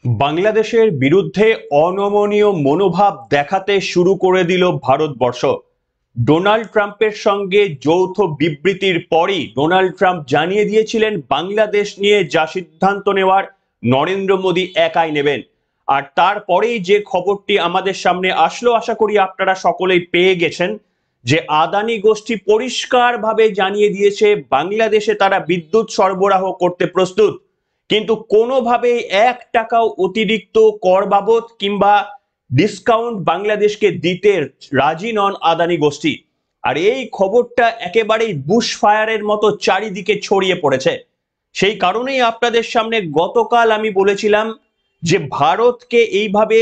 বাংলাদেশের বিরুদ্ধে অনমনীয় মনোভাব দেখাতে শুরু করে দিল ভারতবর্ষ। ডোনাল্ড ট্রাম্পের সঙ্গে যৌথ বিবৃতির পরই ডোনাল্ড ট্রাম্প জানিয়ে দিয়েছিলেন বাংলাদেশ নিয়ে যা সিদ্ধান্ত নেওয়ার নরেন্দ্র মোদী একাই নেবেন। আর তারপরেই যে খবরটি আমাদের সামনে আসলো, আশা করি আপনারা সকলেই পেয়ে গেছেন, যে আদানি গোষ্ঠী পরিষ্কারভাবে জানিয়ে দিয়েছে বাংলাদেশে তারা বিদ্যুৎ সরবরাহ করতে প্রস্তুত, কিন্তু কোনোভাবেই 1 টাকাও অতিরিক্ত কর বাবদ কিংবা ডিসকাউন্ট বাংলাদেশকে দিতে রাজি নন আদানি গোষ্ঠী। আর এই খবরটা একেবারেই বুশ ফায়ারের মতো চারিদিকে ছড়িয়ে পড়েছে। সেই কারণেই আপনাদের সামনে গতকাল আমি বলেছিলাম যে ভারতকে এইভাবে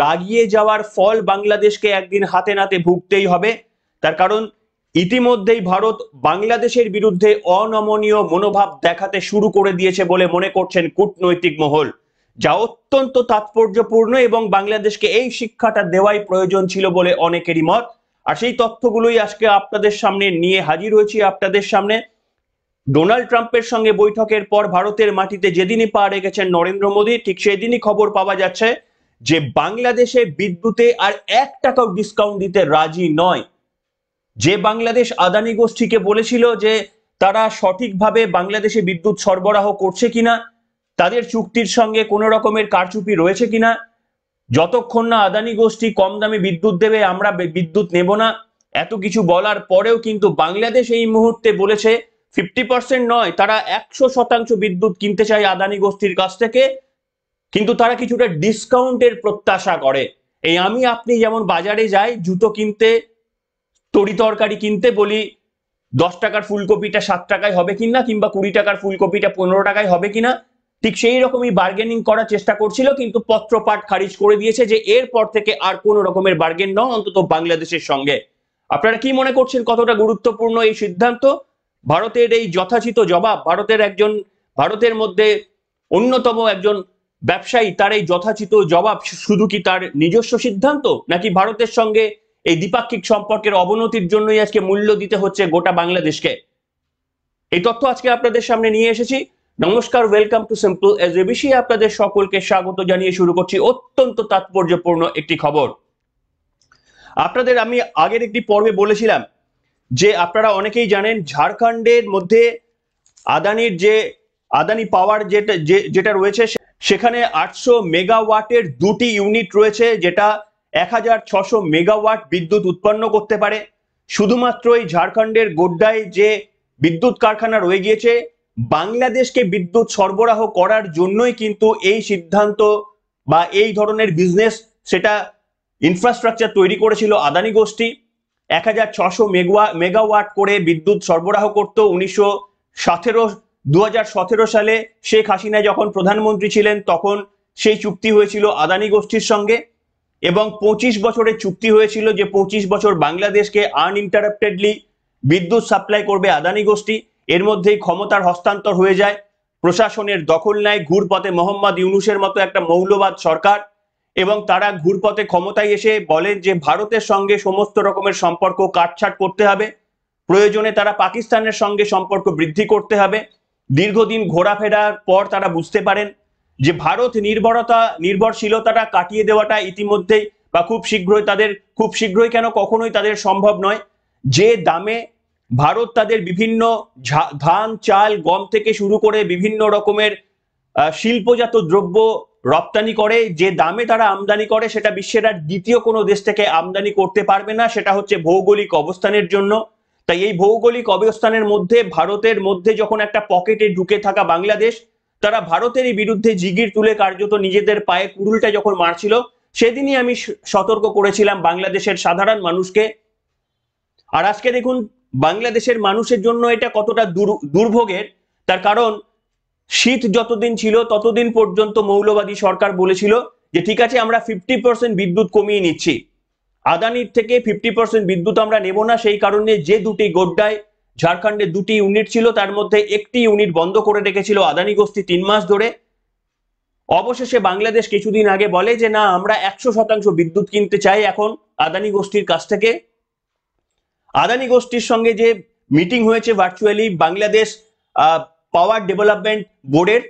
রাগিয়ে যাওয়ার ফল বাংলাদেশকে একদিন হাতে নাতে ভুগতেই হবে। তার কারণ ইতিমধ্যেই ভারত বাংলাদেশের বিরুদ্ধে অনমনীয় মনোভাব দেখাতে শুরু করে দিয়েছে বলে মনে করছেন কূটনৈতিক মহল, যা অত্যন্ত তাৎপর্যপূর্ণ এবং বাংলাদেশকে এই শিক্ষাটা দেওয়াই প্রয়োজন ছিল বলে অনেকেরই মত। আর সেই তথ্যগুলোই আজকে আপনাদের সামনে নিয়ে হাজির হয়েছি আপনাদের সামনে। ডোনাল্ড ট্রাম্পের সঙ্গে বৈঠকের পর ভারতের মাটিতে যেদিনই পা রেখেছেন নরেন্দ্র মোদী, ঠিক সেদিনই খবর পাওয়া যাচ্ছে যে বাংলাদেশে বিদ্যুতে আর 1 টাকাও ডিসকাউন্ট দিতে রাজি নয়। যে বাংলাদেশ আদানি গোষ্ঠীকে বলেছিল যে তারা সঠিকভাবে বাংলাদেশে বিদ্যুৎ সরবরাহ করছে কিনা, তাদের চুক্তির সঙ্গে কোনো রকমের কারচুপি রয়েছে কিনা, যতক্ষণ না আদানি গোষ্ঠী কম দামে বিদ্যুৎ দেবে আমরা বিদ্যুৎ নেব না, এত কিছু বলার পরেও কিন্তু বাংলাদেশ এই মুহূর্তে বলেছে 50% নয়, তারা 100% বিদ্যুৎ কিনতে চায় আদানি গোষ্ঠীর কাছ থেকে, কিন্তু তারা কিছুটা ডিসকাউন্টের প্রত্যাশা করে। এই আমি আপনি যেমন বাজারে যাই জুতো কিনতে, তরি তরকারি কিনতে, বলি 10 টাকার ফুলকপিটা 7 টাকায় হবে কিনা, কিংবা 20 টাকার ফুলকপিটা 15 টাকায় হবে কিনা, ঠিক সেই রকমই বার্গেনিং করার চেষ্টা করছিল, কিন্তু পত্রপাঠ খারিজ করে দিয়েছে যে এরপর থেকে আর কোন রকমের বার্গেন নয়, অন্তত বাংলাদেশের সঙ্গে। আপনারা কি মনে করছেন কতটা গুরুত্বপূর্ণ এই সিদ্ধান্ত? ভারতের এই যথাচিত জবাব, ভারতের মধ্যে অন্যতম একজন ব্যবসায়ী, তার এই যথাচিত জবাব শুধু কি তার নিজস্ব সিদ্ধান্ত, নাকি ভারতের সঙ্গে এই দ্বিপাক্ষিক সম্পর্কের অবনতির জন্যই আজকে মূল্য দিতে হচ্ছে গোটা বাংলাদেশকে? এই তথ্য আজকে আপনাদের সামনে নিয়ে এসেছি। নমস্কার, ওয়েলকাম টু সিম্পল এজএবিসি। আপনাদের সকলকে স্বাগত জানিয়ে শুরু করছি অত্যন্ত তাৎপর্যপূর্ণ একটি খবর। আপনাদের আমি আগের একটি পর্বে বলেছিলাম যে আপনারা অনেকেই জানেন ঝাড়খণ্ডের মধ্যে আদানি পাওয়ার যেটা রয়েছে, সেখানে 800 মেগাওয়াটের 2টি ইউনিট রয়েছে, যেটা 1600 মেগাওয়াট বিদ্যুৎ উৎপন্ন করতে পারে। শুধুমাত্র এই ঝাড়খণ্ডের গোড্ডায় যে বিদ্যুৎ কারখানা রয়ে গিয়েছে, বাংলাদেশকে বিদ্যুৎ সরবরাহ করার জন্যই কিন্তু এই সিদ্ধান্ত বা এই ধরনের বিজনেস, সেটা ইনফ্রাস্ট্রাকচার তৈরি করেছিল আদানি গোষ্ঠী। 1600 মেগাওয়াট করে বিদ্যুৎ সরবরাহ করত 2017 সালে শেখ হাসিনা যখন প্রধানমন্ত্রী ছিলেন, তখন সেই চুক্তি হয়েছিল আদানি গোষ্ঠীর সঙ্গে, এবং 25 বছরের চুক্তি হয়েছিল যে 25 বছর বাংলাদেশকে আনইন্টারাপ্টেডলি বিদ্যুৎ সাপ্লাই করবে আদানি গোষ্ঠী। এর মধ্যেই ক্ষমতার হস্তান্তর হয়ে যায়, প্রশাসনের দখল নেয় ঘুরপথে মোহাম্মদ ইউনূসের মতো একটা মৌলবাদ সরকার, এবং তারা ঘুরপথে ক্ষমতায় এসে বলেন যে ভারতের সঙ্গে সমস্ত রকমের সম্পর্ক কাটছাট করতে হবে, প্রয়োজনে তারা পাকিস্তানের সঙ্গে সম্পর্ক বৃদ্ধি করতে হবে। দীর্ঘদিন ঘোরাফেরার পর তারা বুঝতে পারেন যে ভারত নির্ভরশীলতাটা কাটিয়ে দেওয়াটা ইতিমধ্যেই বা খুব শীঘ্রই কেন, কখনোই তাদের সম্ভব নয়। যে দামে ভারত তাদের বিভিন্ন ধান, চাল, গম থেকে শুরু করে বিভিন্ন রকমের শিল্পজাত দ্রব্য রপ্তানি করে, যে দামে তারা আমদানি করে, সেটা বিশ্বের আর দ্বিতীয় কোনো দেশ থেকে আমদানি করতে পারবে না। সেটা হচ্ছে ভৌগোলিক অবস্থানের জন্য। তাই এই ভৌগোলিক অবস্থানের মধ্যে ভারতের মধ্যে যখন একটা পকেটে ঢুকে থাকা বাংলাদেশ, তারা ভারতেরই বিরুদ্ধে জিগির তুলে কার্যত নিজেদের পায়ে কুড়ুলটা যখন মারছিল, সেদিনই আমি সতর্ক করেছিলাম বাংলাদেশের সাধারণ মানুষকে। আর আজকে দেখুন বাংলাদেশের মানুষের জন্য এটা কতটা দুর্ভোগের। তার কারণ শীত যতদিন ছিল ততদিন পর্যন্ত মৌলবাদী সরকার বলেছিল যে ঠিক আছে, আমরা 50% বিদ্যুৎ কমিয়ে নিচ্ছি, আদানির থেকে 50% বিদ্যুৎ আমরা নেব না। সেই কারণে যে দুটি গোড্ডায় ঝাড়খণ্ডে 2টি ইউনিট ছিল, তার মধ্যে একটি ইউনিট বন্ধ করে রেখেছিল আদানি গোষ্ঠী 3 মাস ধরে। অবশেষে বাংলাদেশ কিছুদিন আগে বলে যে না, আমরা 100% বিদ্যুৎ কিনতে চাই এখন আদানি গোষ্ঠীর কাছ থেকে। আদানি গোষ্ঠীর সঙ্গে যে মিটিং হয়েছে ভার্চুয়ালি বাংলাদেশ পাওয়ার ডেভেলপমেন্ট বোর্ডের,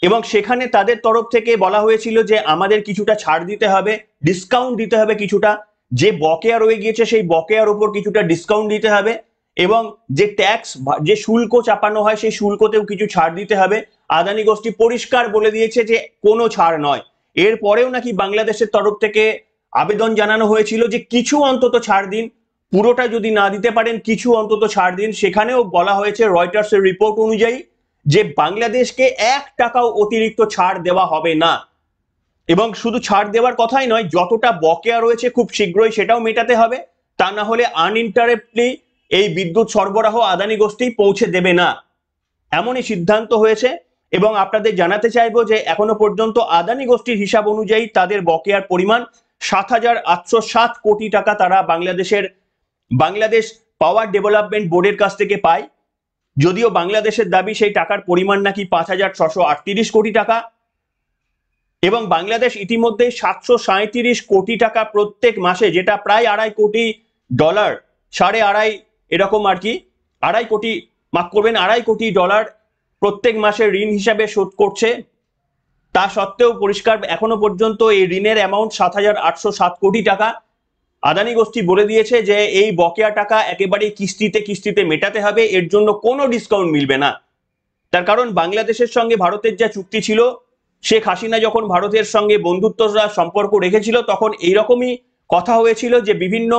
এবং সেখানে তাদের তরফ থেকে বলা হয়েছিল যে আমাদের কিছুটা ছাড় দিতে হবে, ডিসকাউন্ট দিতে হবে, কিছুটা যে বকেয়া রয়ে গিয়েছে সেই বকেয়ার উপর কিছুটা ডিসকাউন্ট দিতে হবে, এবং যে ট্যাক্স যে শুল্ক চাপানো হয় সেই শুল্কতেও কিছু ছাড় দিতে হবে। আদানি গোষ্ঠী পরিষ্কার বলে দিয়েছে যে কোনো ছাড় নয়। এরপরেও নাকি বাংলাদেশের তরফ থেকে আবেদন জানানো হয়েছিল যে কিছু অন্তত ছাড় দিন, পুরোটা যদি না দিতে পারেন কিছু অন্তত ছাড় দিন। সেখানেও বলা হয়েছে রয়টার্সের রিপোর্ট অনুযায়ী যে বাংলাদেশকে 1 টাকাও অতিরিক্ত ছাড় দেওয়া হবে না। এবং শুধু ছাড় দেওয়ার কথাই নয়, যতটা বকেয়া রয়েছে খুব শীঘ্রই সেটাও মেটাতে হবে, তা না হলে আনইন্টারাপ্টলি এই বিদ্যুৎ সরবরাহ আদানি গোষ্ঠী পৌঁছে দেবে না, এমনই সিদ্ধান্ত হয়েছে। এবং আপনাদের জানাতে চাইবো যে এখনো পর্যন্ত আদানি গোষ্ঠীর হিসাব অনুযায়ী তাদের বকেয়ার পরিমাণ 7,807 কোটি টাকা তারা বাংলাদেশ পাওয়ার ডেভেলপমেন্ট বোর্ডের কাছ থেকে পায়। যদিও বাংলাদেশের দাবি সেই টাকার পরিমাণ নাকি 5,638 কোটি টাকা। এবং বাংলাদেশ ইতিমধ্যে 737 কোটি টাকা প্রত্যেক মাসে, যেটা প্রায় $2.5 কোটি, 2.5 এরকম আর কি, 2.5 কোটি, মাফ করবেন, $2.5 কোটি প্রত্যেক মাসে ঋণ হিসাবে শোধ করছে। তা সত্ত্বেও পরিষ্কার এখনো পর্যন্ত এই ঋণের অ্যামাউন্ট 7,807 কোটি টাকা। আদানি গোষ্ঠী বলে দিয়েছে যে এই বকেয়া টাকা একেবারে কিস্তিতে কিস্তিতে মেটাতে হবে, এর জন্য কোনো ডিসকাউন্ট মিলবে না। তার কারণ বাংলাদেশের সঙ্গে ভারতের যা চুক্তি ছিল, শেখ হাসিনা যখন ভারতের সঙ্গে বন্ধুত্ব সম্পর্ক রেখেছিল তখন এইরকমই কথা হয়েছিল যে বিভিন্ন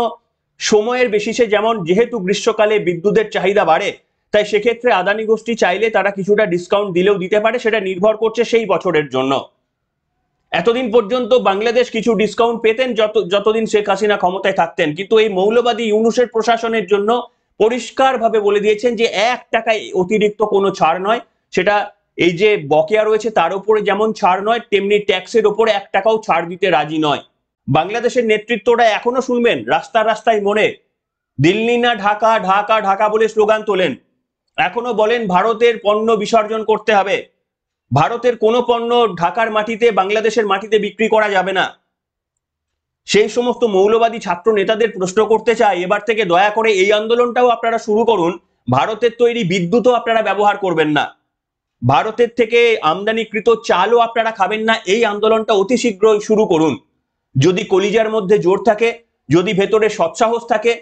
সময়ের বেসিসে, যেমন যেহেতু গ্রীষ্মকালে বিদ্যুতের চাহিদা বাড়ে, তাই সেক্ষেত্রে আদানি গোষ্ঠী চাইলে তারা কিছুটা ডিসকাউন্ট দিলেও দিতে পারে, সেটা নির্ভর করছে সেই বছরের জন্য। এতদিন পর্যন্ত বাংলাদেশ কিছু ডিসকাউন্ট পেতেন যতদিন শেখ হাসিনা ক্ষমতায় থাকতেন, কিন্তু এই মৌলবাদী ইউনূসের প্রশাসনের জন্য পরিষ্কারভাবে বলে দিয়েছেন যে 1 টাকায় অতিরিক্ত কোনো ছাড় নয়। সেটা এই যে বকেয়া রয়েছে তার উপরে যেমন ছাড় নয়, তেমনি ট্যাক্সের উপরে 1 টাকাও ছাড় দিতে রাজি নয়। বাংলাদেশের নেতৃত্বরা এখনো শুনবেন রাস্তায় রাস্তায় মোড়ে দিল্লি না ঢাকা, ঢাকা ঢাকা বলে স্লোগান তোলেন, এখনো বলেন ভারতের পণ্য বিসর্জন করতে হবে, ভারতের কোনো পণ্য ঢাকার মাটিতে, বাংলাদেশের মাটিতে বিক্রি করা যাবে না। সেই সমস্ত মৌলবাদী ছাত্র নেতাদের প্রশ্ন করতে চাই, এবার থেকে দয়া করে এই আন্দোলনটাও আপনারা শুরু করুন। ভারতের তৈরি বিদ্যুৎও আপনারা ব্যবহার করবেন না, ভারতের থেকে আমদানিকৃত চালও আপনারা খাবেন না। এই আন্দোলনটা অতি শীঘ্রই শুরু করুন। যদি কলিজার মধ্যে জোর থাকে, যদি ভেতরে সৎসাহস থাকে,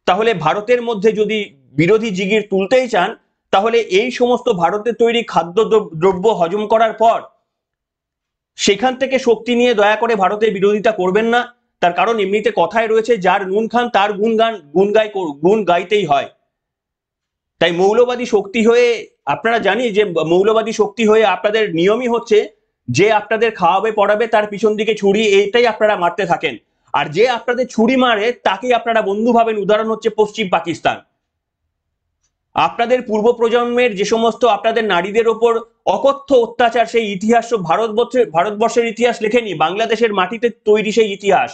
তাহলে ভারতের মধ্যে যদি বিরোধী জিগির তুলতেই চান, তাহলে এই সমস্ত ভারতের তৈরি খাদ্য দ্রব্য হজম করার পর সেখান থেকে শক্তি নিয়ে দয়া করে ভারতের বিরোধিতা করবেন না। তার কারণ এমনিতে কথায় রয়েছে, যার নুন খান তার গুণ গাইতেই হয়। তাই মৌলবাদী শক্তি হয়ে, আপনারা জানি যে মৌলবাদী শক্তি হয়ে আপনাদের নিয়মই হচ্ছে যে আপনাদের খাওয়াবে পড়াবে তার পিছন দিকে ছুরি, এইটাই আপনারা মারতে থাকেন। আর যে আপনাদের ছুরি মারে তাকেই আপনারা বন্ধু ভাবেন, উদাহরণ হচ্ছে পশ্চিম পাকিস্তান। আপনাদের পূর্ব প্রজন্মের যে সমস্ত আপনাদের নারীদের ওপর অকথ্য অত্যাচার, সেই ইতিহাস ভারতবর্ষের ইতিহাস লেখেনি, বাংলাদেশের মাটিতে তৈরি সেই ইতিহাস।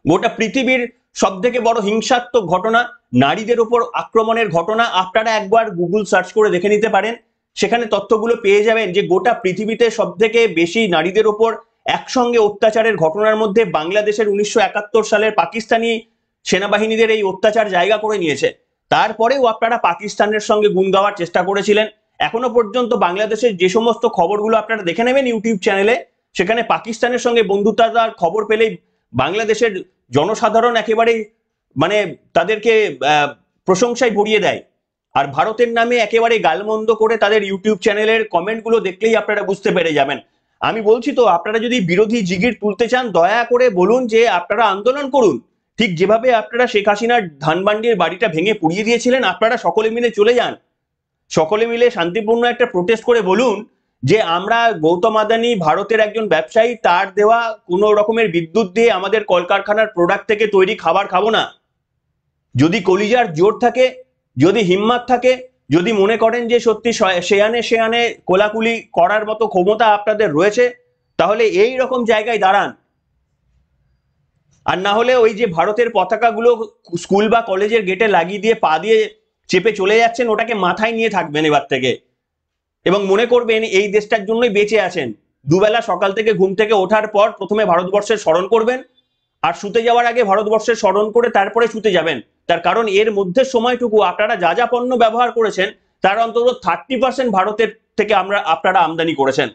গোটা পৃথিবীর সব থেকে বড় হিংসাত্মক ঘটনা, নারীদের উপর আক্রমণের ঘটনা, আপনারা একবার গুগল সার্চ করে দেখে নিতে পারেন, সেখানে তথ্যগুলো পেয়ে যাবেন যে গোটা পৃথিবীতে সব থেকে বেশি নারীদের উপর একসঙ্গে অত্যাচারের ঘটনার মধ্যে বাংলাদেশের 1971 সালের পাকিস্তানি সেনাবাহিনীদের এই অত্যাচার জায়গা করে নিয়েছে। তারপরেও আপনারা পাকিস্তানের সঙ্গে গুণ গাওয়ার চেষ্টা করেছিলেন। এখনো পর্যন্ত বাংলাদেশের যে সমস্ত খবরগুলো আপনারা দেখে নেবেন ইউটিউব চ্যানেলে, সেখানে পাকিস্তানের সঙ্গে বন্ধুত্বতার খবর পেলেই বাংলাদেশের জনসাধারণ একেবারে মানে তাদেরকে প্রশংসায় ভরিয়ে দেয়। আর ভারতের নামে একেবারে গালমন্দ করে তাদের ইউটিউব চ্যানেলের কমেন্টগুলো দেখলেই আপনারা বুঝতে পেরে যাবেন। আমি বলছি তো, আপনারা যদি বিরোধী জিগির তুলতে চান দয়া করে বলুন যে আপনারা আন্দোলন করুন। ঠিক যেভাবে আপনারা শেখ হাসিনার ধানবান্ডির বাড়িটা ভেঙে পুড়িয়ে দিয়েছিলেন, আপনারা সকলে মিলে চলে যান, সকলে মিলে শান্তিপূর্ণ একটা প্রোটেস্ট করে বলুন যে আমরা গৌতম আদানি ভারতের একজন ব্যবসায়ী, তার দেওয়া কোনো রকমের বিদ্যুৎ দিয়ে আমাদের কলকারখানার প্রোডাক্ট থেকে তৈরি খাবার খাবো না। যদি কলিজার জোর থাকে, যদি হিম্মত থাকে, যদি মনে করেন যে সত্যি শেয়ানে শেয়ানে কোলাকুলি করার মতো ক্ষমতা আপনাদের রয়েছে, তাহলে এই রকম জায়গায় দাঁড়ান। আর না হলে ওই যে ভারতের পতাকাগুলো স্কুল বা কলেজের গেটে লাগিয়ে দিয়ে পা দিয়ে চেপে চলে যাচ্ছেন, ওটাকে মাথায় নিয়ে থাকবেন এবার থেকে, এবং মনে করবেন এই দেশটার জন্যই বেঁচে আছেন। দুবেলা সকাল থেকে ঘুম থেকে ওঠার পর প্রথমে ভারতবর্ষের স্মরণ করবেন, আর শুতে যাওয়ার আগে ভারতবর্ষের স্মরণ করে তারপরে শুতে যাবেন। তার কারণ এর মধ্যে সময়টুকু আপনারা যা যা পণ্য ব্যবহার করেছেন তার অন্তত 30% ভারতের থেকে আপনারা আমদানি করেছেন।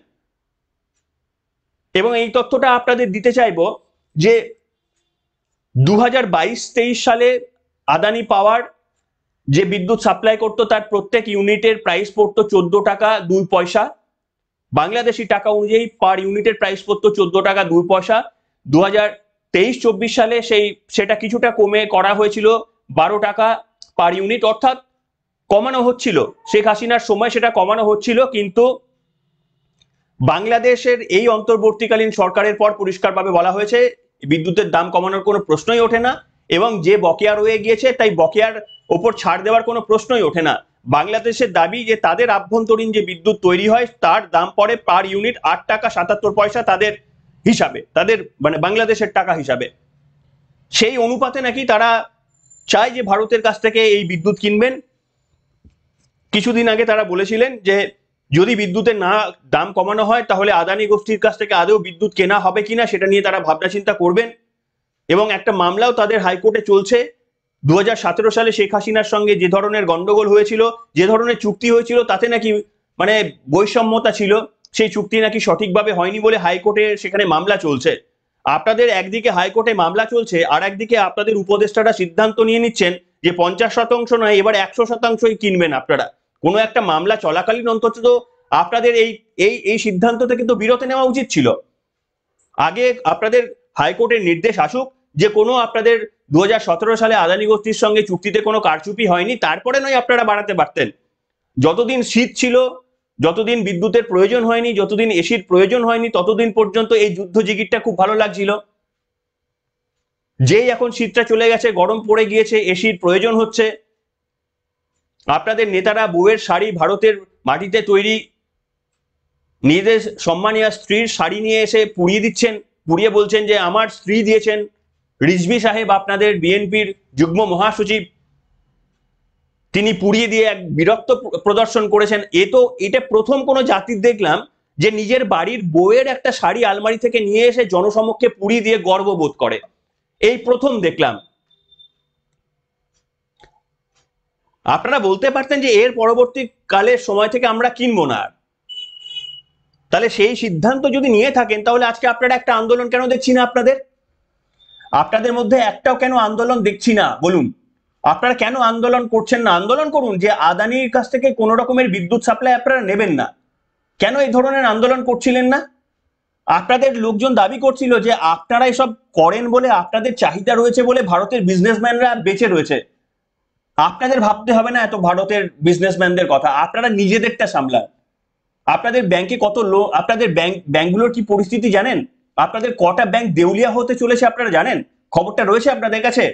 এবং এই তথ্যটা আপনাদের দিতে চাইবো যে 2022-23 সালে আদানি পাওয়ার যে বিদ্যুৎ সাপ্লাই করতো তার প্রত্যেক ইউনিটের প্রাইস পড়তো 14 টাকা 2 পয়সা, বাংলাদেশি টাকা অনুযায়ী পার ইউনিটের প্রাইস পড়তো 14 টাকা 2 পয়সা। 2023-24 সালে সেটা কিছুটা কমে করা হয়েছিল 12 টাকা পার ইউনিট, অর্থাৎ কমানো হচ্ছিল। শেখ হাসিনার সময় সেটা কমানো হচ্ছিল, কিন্তু বাংলাদেশের এই অন্তর্বর্তীকালীন সরকারের পর পরিষ্কারভাবে বলা হয়েছে বিদ্যুতের দাম কমানোর কোনো প্রশ্নই ওঠে না, এবং যে বকেয়া রয়ে গিয়েছে তাই বকেয়ার ওপর ছাড় দেওয়ার কোনো প্রশ্নই ওঠে না। বাংলাদেশের দাবি যে তাদের আভ্যন্তরীণ যে বিদ্যুৎ তৈরি হয় তার দাম পড়ে পার ইউনিট 8 টাকা 77 পয়সা তাদের হিসাবে, তাদের মানে বাংলাদেশের টাকা হিসাবে। সেই অনুপাতে নাকি তারা চায় যে ভারতের কাছ থেকে এই বিদ্যুৎ কিনবেন। কিছুদিন আগে তারা বলেছিলেন যে যদি বিদ্যুতের না দাম কমানো হয় তাহলে আদানি গোষ্ঠীর কাছ থেকে আদৌ বিদ্যুৎ কেনা হবে কিনা সেটা নিয়ে তারা ভাবনা চিন্তা করবেন। এবং একটা মামলাও তাদের হাইকোর্টে চলছে। 2017 সালে শেখ হাসিনার সঙ্গে যে ধরনের গন্ডগোল হয়েছিল, যে ধরনের চুক্তি হয়েছিল, তাতে নাকি মানে বৈষম্যতা ছিল, সেই চুক্তি নাকি সঠিকভাবে হয়নি বলে হাইকোর্টে সেখানে মামলা চলছে। আপনাদের একদিকে হাইকোর্টে মামলা চলছে, আর একদিকে আপনাদের উপদেষ্টারা সিদ্ধান্ত নিয়ে নিচ্ছেন যে 50% নয় এবার 100%ই কিনবেন আপনারা। কোনো একটা মামলা চলাকালীন অন্তত আপনাদের এই সিদ্ধান্ত থেকে তো বিরত নেওয়া উচিত ছিল। আগে আপনাদের হাইকোর্টের নির্দেশ আসুক যে কোনো আপনাদের 2017 সালে আদানি গোষ্ঠীর সঙ্গে চুক্তিতে কোনো কারচুপি হয়নি, তারপরে নয় আপনারা বাড়াতে পারতেন। যতদিন শীত ছিল, যতদিন বিদ্যুতের প্রয়োজন হয়নি, যতদিন এসির প্রয়োজন হয়নি, ততদিন পর্যন্ত এই যুদ্ধ জিগিরটা খুব ভালো লাগছিল। যেই এখন শীতটা চলে গেছে, গরম পড়ে গিয়েছে, এসির প্রয়োজন হচ্ছে, আপনাদের নেতারা বউয়ের শাড়ি ভারতের মাটিতে তৈরি নিজেদের সম্মানীয় স্ত্রীর শাড়ি নিয়ে এসে পুড়িয়ে দিচ্ছেন, পুড়িয়ে বলছেন যে আমার স্ত্রী দিয়েছেন। রিজভী সাহেব আপনাদের বিএনপির যুগ্ম মহাসচিব, তিনি পুড়িয়ে দিয়ে এক বীরত্ব প্রদর্শন করেছেন। এটা প্রথম কোনো জাতির দেখলাম যে নিজের বাড়ির বউয়ের একটা শাড়ি আলমারি থেকে নিয়ে এসে জনসমক্ষে পুড়িয়ে দিয়ে গর্ববোধ করে, এই প্রথম দেখলাম। আপনারা বলতে পারতেন যে এর পরবর্তী কালের সময় থেকে আমরা কিনবো না। তাহলে সেই সিদ্ধান্ত যদি নিয়ে থাকেন তাহলে আজকে আপনারা একটা আন্দোলন কেন দেখছি না? আপনাদের মধ্যে একটাও কেন আন্দোলন দেখছি না বলুন? আপনারা কেন আন্দোলন করছেন না? আন্দোলন করুন যে আদানির কাছ থেকে কোনো রকমের বিদ্যুৎ সাপ্লাই আপনারা নেবেন না। কেন এই ধরনের আন্দোলন করছিলেন না? আপনাদের লোকজন দাবি করছিল যে আপনারা এসব করেন বলে, আপনাদের চাহিদা রয়েছে বলে ভারতের বিজনেসম্যানরা বেঁচে রয়েছে। আপনাদের ভাবতে হবে না এত ভারতের বিজনেসম্যানদের কথা, আপনারা নিজেদেরটা সামলান। আপনাদের ব্যাংকে কত আপনাদের ব্যাংকগুলোর কি পরিস্থিতি জানেন? আপনাদের কটা ব্যাংক দেউলিয়া হতে চলেছে আপনারা জানেন? খবরটা রয়েছে আপনাদের কাছে?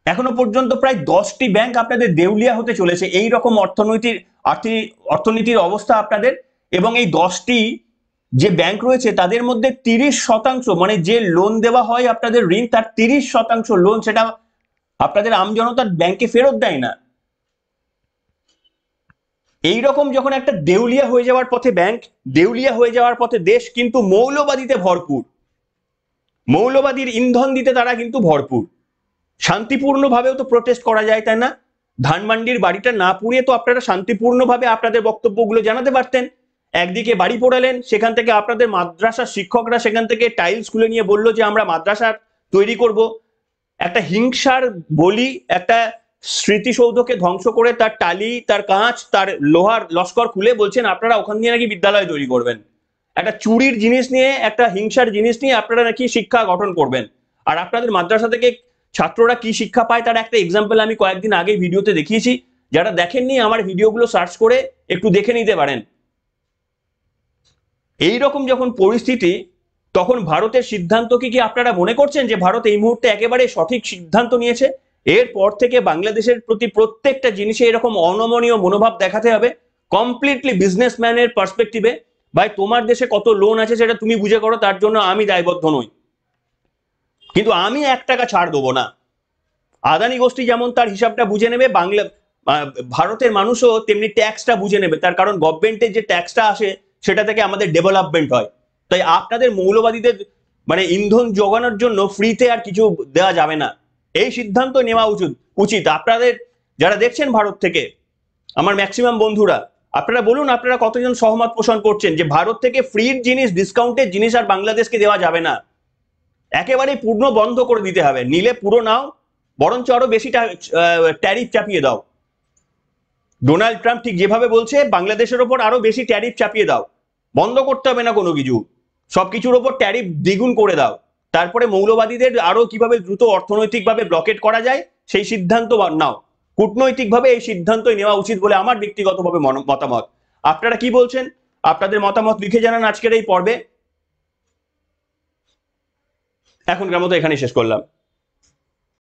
এখনো পর্যন্ত প্রায় 10টি ব্যাংক আপনাদের দেউলিয়া হতে চলেছে। এই রকম অর্থনীতির অবস্থা আপনাদের। এবং এই 10টি যে ব্যাংক রয়েছে তাদের মধ্যে 30% মানে যে লোন দেওয়া হয় আপনাদের ঋণ, তার 30% লোন সেটা আপনাদের আমজনতার ব্যাংকে ফেরত দেয় না। এইরকম যখন একটা দেউলিয়া হয়ে যাওয়ার পথে ব্যাংক, দেউলিয়া হয়ে যাওয়ার পথে দেশ, কিন্তু মৌলবাদীতে ভরপুর, মৌলবাদীর ইন্ধন দিতে তারা কিন্তু ভরপুর। শান্তিপূর্ণভাবেও তো প্রোটেস্ট করা যায়, তাই না? ধানমান্ডির বাড়িটা না পুড়িয়ে তো আপনারা শান্তিপূর্ণভাবে আপনাদের বক্তব্যগুলো জানাতে পারতেন। একদিকে বাড়ি পোড়ালেন, সেখান থেকে আপনাদের মাদ্রাসার শিক্ষকরা সেখান থেকে টাইলস খুলে নিয়ে বলল যে আমরা মাদ্রাসা তৈরি করব। একটা হিংসার বলি, একটা স্মৃতিসৌধকে ধ্বংস করে তার টালি, তার কাঁচ, তার লোহার লস্কর খুলে বলছেন আপনারা ওখান দিয়ে নাকি বিদ্যালয় তৈরি করবেন। একটা চুরির জিনিস নিয়ে, একটা হিংসার জিনিস নিয়ে আপনারা নাকি শিক্ষা গঠন করবেন। আর আপনাদের মাদ্রাসা থেকে ছাত্ররা কি শিক্ষা পায় তার একটা এক্সাম্পল আমি কয়েকদিন আগে ভিডিওতে দেখিয়েছি। যারা দেখেননি আমার ভিডিওগুলো সার্চ করে একটু দেখে নিতে পারেন। এইরকম যখন পরিস্থিতি, তখন ভারতের সিদ্ধান্ত কি আপনারা মনে করছেন যে ভারত এই মুহূর্তে একেবারে সঠিক সিদ্ধান্ত নিয়েছে? এরপর থেকে বাংলাদেশের প্রতি প্রত্যেকটা জিনিসে এরকম অনমনীয় মনোভাব দেখাতে হবে, কমপ্লিটলি বিজনেসম্যানের পার্সপেক্টিভে। ভাই তোমার দেশে কত লোন আছে সেটা তুমি বুঝে করো, তার জন্য আমি দায়বদ্ধ নই, কিন্তু আমি 1 টাকা ছাড় দেবো না। আদানি গোষ্ঠী যেমন তার হিসাবটা বুঝে নেবে, ভারতের মানুষও তেমনি ট্যাক্সটা বুঝে নেবে। তার কারণ গভর্নমেন্টের যে ট্যাক্সটা আসে সেটা থেকে আমাদের ডেভেলপমেন্ট হয়। তাই আপনাদের মৌলবাদীদের মানে ইন্ধন যোগানোর জন্য ফ্রিতে আর কিছু দেওয়া যাবে না, এই সিদ্ধান্ত নেওয়া উচিত। আপনাদের যারা দেখছেন ভারত থেকে, আমার ম্যাক্সিমাম বন্ধুরা, আপনারা বলুন, আপনারা কতজন সহমত পোষণ করছেন যে ভারত থেকে ফ্রির জিনিস, ডিসকাউন্টের জিনিস আর বাংলাদেশকে দেওয়া যাবে না, একেবারে পূর্ণ বন্ধ করে দিতে হবে, নিলে পুরো নাও, বরঞ্চ আরো বেশি ট্যারিফ চাপিয়ে দাও। ডোনাল্ড ট্রাম্প ঠিক যেভাবে বলছে বাংলাদেশের ওপর আরো বেশি ট্যারিফ চাপিয়ে দাও, বন্ধ করতে হবে না কোনো কিছু, সবকিছুর ওপর ট্যারিফ দ্বিগুণ করে দাও, তারপরে মৌলবাদীদের আরো কিভাবে দ্রুত অর্থনৈতিকভাবে ব্লকেট করা যায় সেই সিদ্ধান্ত নাও। কূটনৈতিকভাবে এই সিদ্ধান্তই নেওয়া উচিত বলে আমার ব্যক্তিগতভাবে মতামত। আপনারা কি বলছেন? আপনাদের মতামত লিখে জানান আজকের এই পর্বে। এখনকার মতো এখানেই শেষ করলাম।